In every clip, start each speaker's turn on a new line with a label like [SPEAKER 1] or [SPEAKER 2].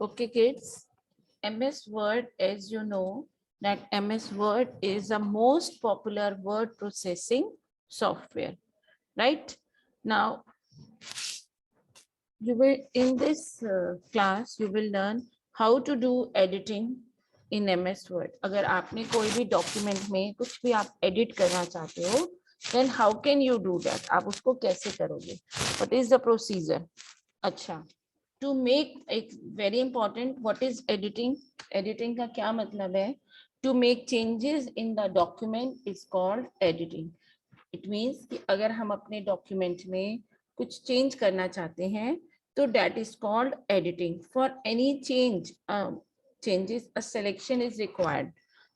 [SPEAKER 1] Okay, kids. MS Word, as you know, that MS Word is the most popular word processing software, right? Now, you will in this class you will learn how to do editing in MS Word. अगर आपने कोई भी document में कुछ भी आप edit करना चाहते हो, then how can you do that? आप उसको कैसे करोगे? What is the procedure? अच्छा, to make एक very important, what is editing? Editing का क्या मतलब है? To make changes in the document is called editing. It means कि अगर हम अपने डॉक्यूमेंट में कुछ चेंज करना चाहते हैं तो that is called editing. For any changes a selection is required.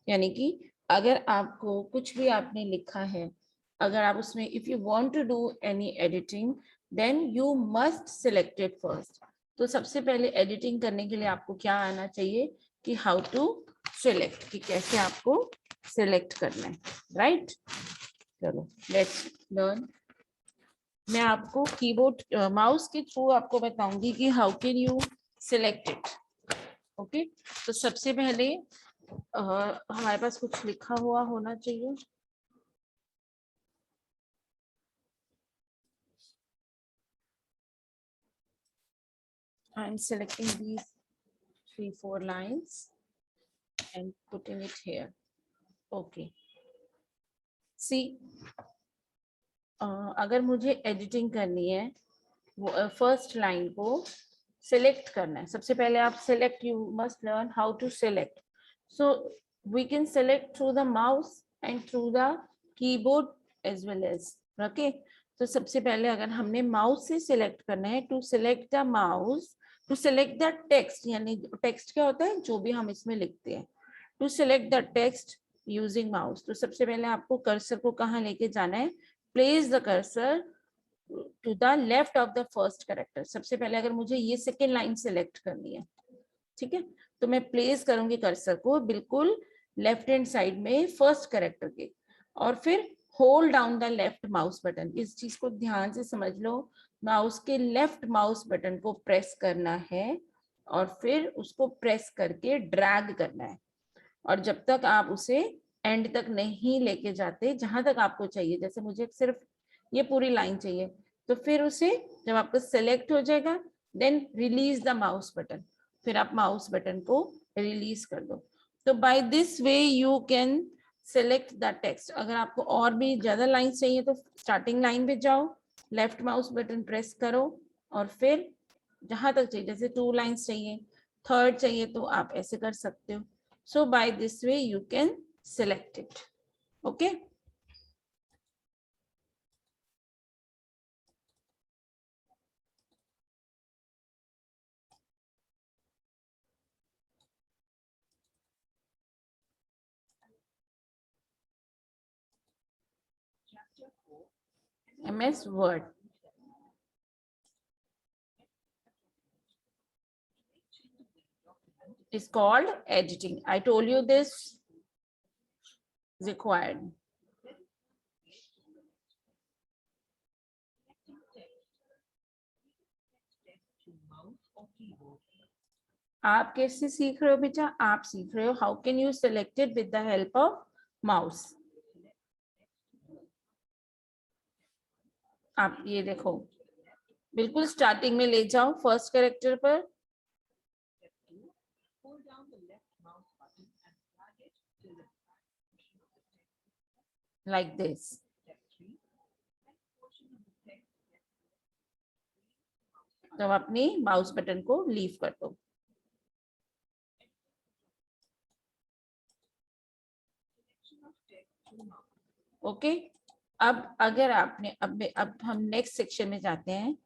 [SPEAKER 1] यानी कि अगर आपको कुछ भी आपने लिखा है, अगर आप उसमें if you want to do any editing then you must select it first. तो सबसे पहले एडिटिंग करने के लिए आपको क्या आना चाहिए कि हाउ टू सिलेक्ट, कि कैसे आपको सिलेक्ट करना है, राइट? चलो लेट्स लर्न. मैं आपको कीबोर्ड माउस के थ्रू आपको बताऊंगी कि how can you select it. Okay, तो सबसे पहले हमारे पास कुछ लिखा हुआ होना चाहिए. I am selecting these 3-4 lines and putting it here. Okay. See, अगर मुझे एडिटिंग करनी है, वो फर्स्ट लाइन को सिलेक्ट करना है. सबसे पहले आप select, you must learn how to select. So we can select through the mouse and through the keyboard as well as. Okay, तो सबसे पहले अगर हमने माउस से सिलेक्ट करना है, to select the mouse, to select the text, यानी text क्या होता है जो भी हम इसमें लिखते हैं, to select the text using mouse. तो सबसे पहले आपको कर्सर को कहाँ लेके जाना है? Place the cursor to the left of the first character. सबसे पहले अगर मुझे ये सेकेंड लाइन सिलेक्ट करनी है, ठीक है, तो मैं प्लेस करूंगी कर्सर को बिल्कुल लेफ्ट हैंड साइड में फर्स्ट कैरेक्टर के, और फिर hold down the left mouse button. इस चीज को ध्यान से समझ लो. माउस के लेफ्ट माउस बटन को प्रेस करना है और फिर उसको प्रेस करके ड्रैग करना है, और जब तक आप उसे एंड तक नहीं लेके जाते जहां तक आपको चाहिए, जैसे मुझे सिर्फ ये पूरी लाइन चाहिए, तो फिर उसे जब आपको सेलेक्ट हो जाएगा then release the mouse button, फिर आप माउस बटन को रिलीज कर दो. तो by this way you can select the text. अगर आपको और भी ज्यादा लाइन चाहिए तो स्टार्टिंग लाइन पे जाओ, लेफ्ट माउस बटन प्रेस करो और फिर जहां तक चाहिए, जैसे 2 लाइन्स चाहिए, थर्ड चाहिए, तो आप ऐसे कर सकते हो. So by this way you can select it. Okay. MS Word. It's called editing. I told you this is required. आप कैसे सीख रहे हो बेटा? आप सीख रहे हो how can you select it with the help of mouse. आप ये देखो, बिल्कुल स्टार्टिंग में ले जाओ फर्स्ट कैरेक्टर पर, like this. तो अपनी माउस बटन को लीव कर दो. ओके, अब अगर आपने अब हम नेक्स्ट सेक्शन में जाते हैं.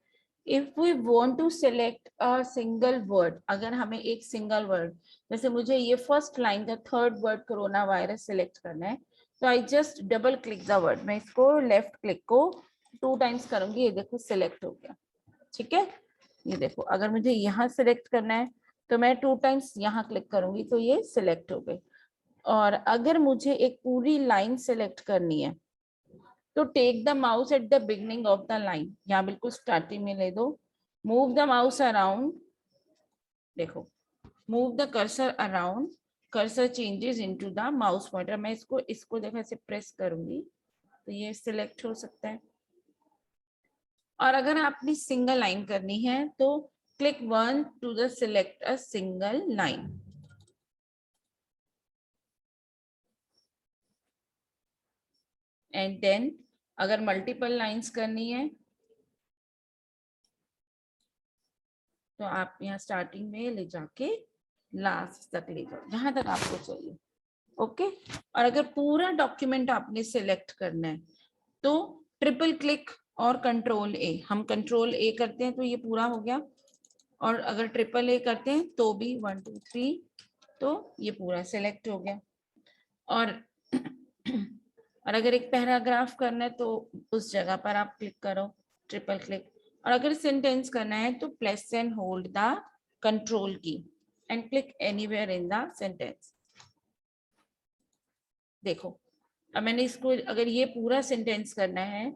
[SPEAKER 1] If we want to select a single word, अगर हमें एक सिंगल वर्ड, जैसे मुझे ये फर्स्ट लाइन का third word corona virus select करना है, तो I just double click the word. मैं इसको लेफ्ट क्लिक को 2 टाइम्स करूंगी, ये देखो सिलेक्ट हो गया. ठीक है, ये देखो अगर मुझे यहाँ सिलेक्ट करना है तो मैं 2 टाइम्स यहाँ क्लिक करूंगी तो ये सिलेक्ट हो गई. और अगर मुझे एक पूरी लाइन सिलेक्ट करनी है तो take the mouse at the beginning of the line, यहाँ बिल्कुल स्टार्टिंग में ले दो, मूव द माउस अराउंड, देखो move the cursor around, cursor changes into the mouse pointer. मैं इसको देखो ऐसे प्रेस करूंगी तो ये सिलेक्ट हो सकता है। और अगर आपने सिंगल लाइन करनी है तो click one to the select a single line. And then अगर मल्टीपल लाइंस करनी है तो आप यहाँ स्टार्टिंग में ले जाके लास्ट तक ले जाओ, जहां तक आपको चाहिए। ओके। और अगर पूरा डॉक्यूमेंट आपने सिलेक्ट करना है तो ट्रिपल क्लिक और कंट्रोल ए। हम कंट्रोल ए करते हैं तो ये पूरा हो गया, और अगर ट्रिपल ए करते हैं तो भी 1 2 3, तो ये पूरा सिलेक्ट हो गया। और और अगर एक पैराग्राफ करना है तो उस जगह पर आप क्लिक करो, ट्रिपल क्लिक। और अगर सेंटेंस करना है तो press and hold the control key and click anywhere in the sentence. देखो अब मैंने इसको, अगर ये पूरा सेंटेंस करना है,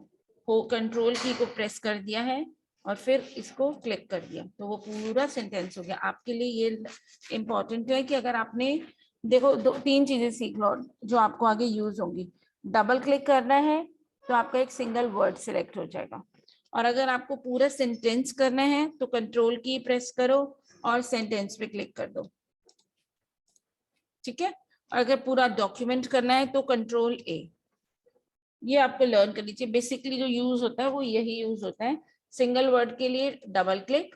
[SPEAKER 1] हो कंट्रोल की को प्रेस कर दिया है और फिर इसको क्लिक कर दिया तो वो पूरा सेंटेंस हो गया। आपके लिए ये इम्पोर्टेंट है कि अगर आपने, देखो तीन चीजें सीख लो जो आपको आगे यूज होंगी। डबल क्लिक करना है तो आपका एक सिंगल वर्ड सिलेक्ट हो जाएगा, और अगर आपको पूरा सेंटेंस करना है तो कंट्रोल की प्रेस करो और सेंटेंस पे क्लिक कर दो। ठीक है। और अगर पूरा डॉक्यूमेंट करना है तो कंट्रोल ए। ये आपको लर्न करनी चाहिए। बेसिकली जो यूज होता है वो यही यूज होता है। सिंगल वर्ड के लिए डबल क्लिक,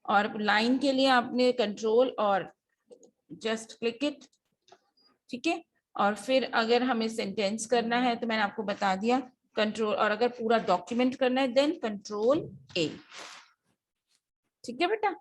[SPEAKER 1] और लाइन के लिए आपने कंट्रोल और जस्ट क्लिक इट। ठीक है। और फिर अगर हमें सेंटेंस करना है तो मैंने आपको बता दिया कंट्रोल, और अगर पूरा डॉक्यूमेंट करना है देन कंट्रोल ए। ठीक है बेटा।